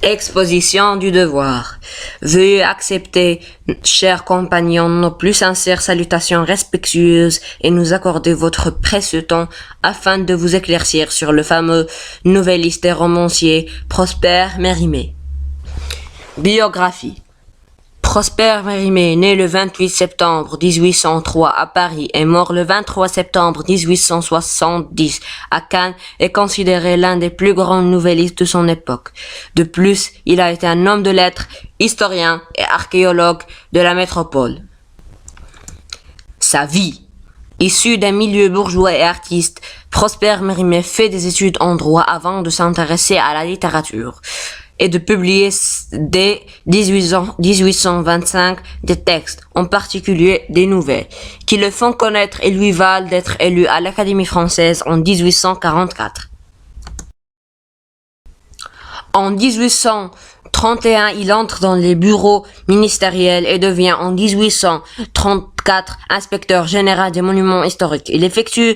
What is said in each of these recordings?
Exposition du devoir. Veuillez accepter, chers compagnons, nos plus sincères salutations respectueuses et nous accorder votre précieux temps afin de vous éclaircir sur le fameux nouvelliste et romancier Prosper Mérimée. Biographie. Prosper Mérimée, né le 28 septembre 1803 à Paris et mort le 23 septembre 1870 à Cannes, est considéré l'un des plus grands nouvellistes de son époque. De plus, il a été un homme de lettres, historien et archéologue de la métropole. Sa vie. Issu d'un milieu bourgeois et artiste, Prosper Mérimée fait des études en droit avant de s'intéresser à la littérature et de publier dès 1825 des textes, en particulier des nouvelles, qui le font connaître et lui valent d'être élu à l'Académie française en 1844. En 1831, il entre dans les bureaux ministériels et devient en 1834 inspecteur général des monuments historiques. Il effectue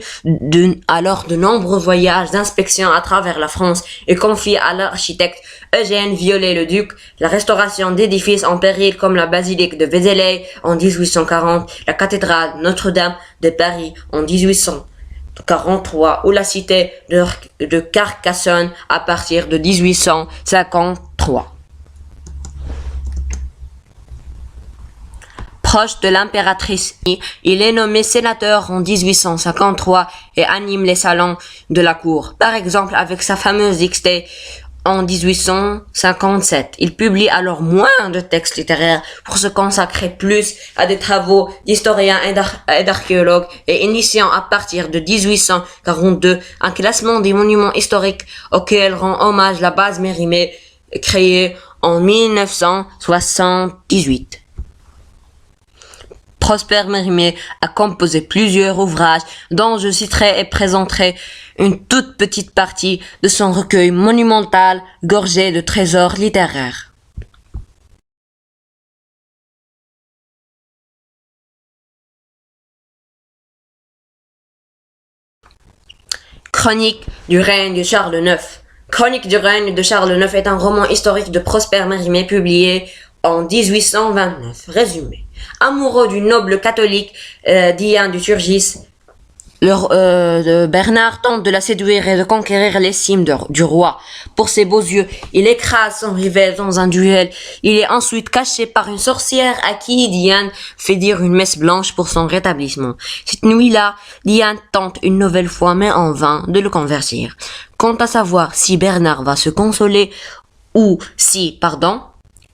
alors de nombreux voyages d'inspection à travers la France et confie à l'architecte Eugène Viollet-le-Duc la restauration d'édifices en péril comme la basilique de Vézelay en 1840, la cathédrale Notre-Dame de Paris en 1843 ou la cité de Carcassonne à partir de 1853. Proche de l'impératrice, il est nommé sénateur en 1853 et anime les salons de la cour. Par exemple, avec sa fameuse dictée en 1857. Il publie alors moins de textes littéraires pour se consacrer plus à des travaux d'historiens et d'archéologues et initiant à partir de 1842 un classement des monuments historiques auquel rend hommage la base Mérimée créée en 1978. Prosper Mérimée a composé plusieurs ouvrages dont je citerai et présenterai une toute petite partie de son recueil monumental gorgé de trésors littéraires. Chronique du règne de Charles IX. Chronique du règne de Charles IX est un roman historique de Prosper Mérimée publié en 1829. Résumé. Amoureux du noble catholique Diane de Turgis, Bernard tente de la séduire et de conquérir l'estime du roi. Pour ses beaux yeux, il écrase son rival dans un duel. Il est ensuite caché par une sorcière à qui Diane fait dire une messe blanche pour son rétablissement. Cette nuit-là, Diane tente une nouvelle fois, mais en vain, de le convertir. Quant à savoir si Bernard va se consoler ou si,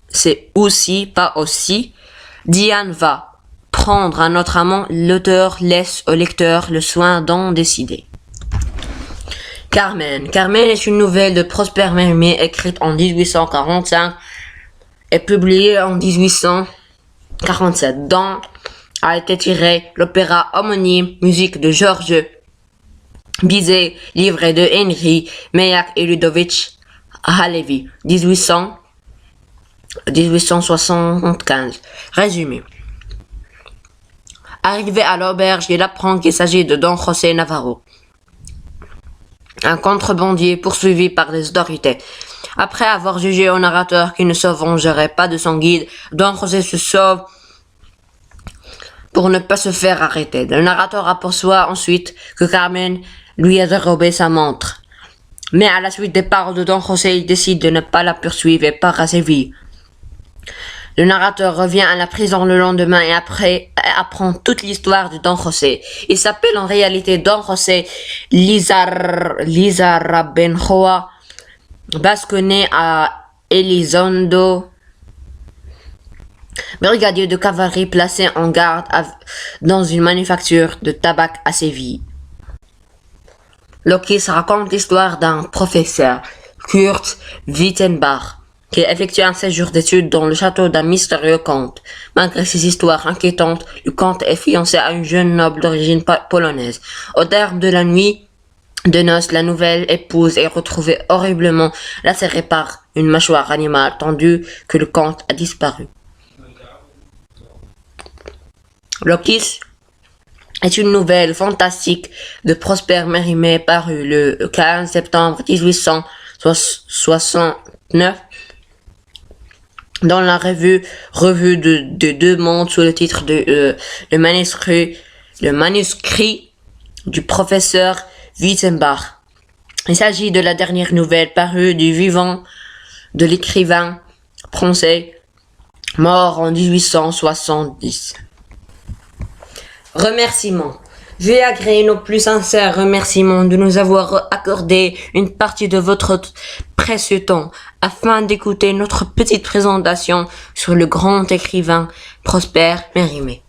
c'est aussi, pas aussi, Diane va prendre un autre amant, l'auteur laisse au lecteur le soin d'en décider. Carmen. Carmen est une nouvelle de Prosper Mérimée écrite en 1845 et publiée en 1847, dont a été tiré l'opéra homonyme, musique de Georges Bizet, livret de Henri Meilhac et Ludovic Halevi, 1875. Résumé. Arrivé à l'auberge, il apprend qu'il s'agit de Don José Navarro, un contrebandier poursuivi par les autorités. Après avoir jugé au narrateur qu'il ne se vengerait pas de son guide, Don José se sauve pour ne pas se faire arrêter. Le narrateur aperçoit ensuite que Carmen lui a dérobé sa montre. Mais à la suite des paroles de Don José, il décide de ne pas la poursuivre et part à Séville. Le narrateur revient à la prison le lendemain et apprend toute l'histoire de Don José. Il s'appelle en réalité Don José Lizarrabenjoa, basque-né à Elizondo, brigadier de cavalerie placé en garde dans une manufacture de tabac à Séville. Lokis raconte l'histoire d'un professeur, Kurt Wittenbach, qui effectue un séjour d'études dans le château d'un mystérieux comte. Malgré ces histoires inquiétantes, le comte est fiancé à une jeune noble d'origine polonaise. Au terme de la nuit de noces, la nouvelle épouse est retrouvée horriblement lacérée par une mâchoire animale, tandis que le comte a disparu. Lokis est une nouvelle fantastique de Prosper Mérimée parue le 15 septembre 1869 dans la revue de deux mondes sous le titre de le manuscrit du professeur Wittenbach. Il s'agit de la dernière nouvelle parue du vivant de l'écrivain français mort en 1870. Remerciements. J'ai agréé nos plus sincères remerciements de nous avoir accordé une partie de votre précieux temps afin d'écouter notre petite présentation sur le grand écrivain Prosper Mérimée.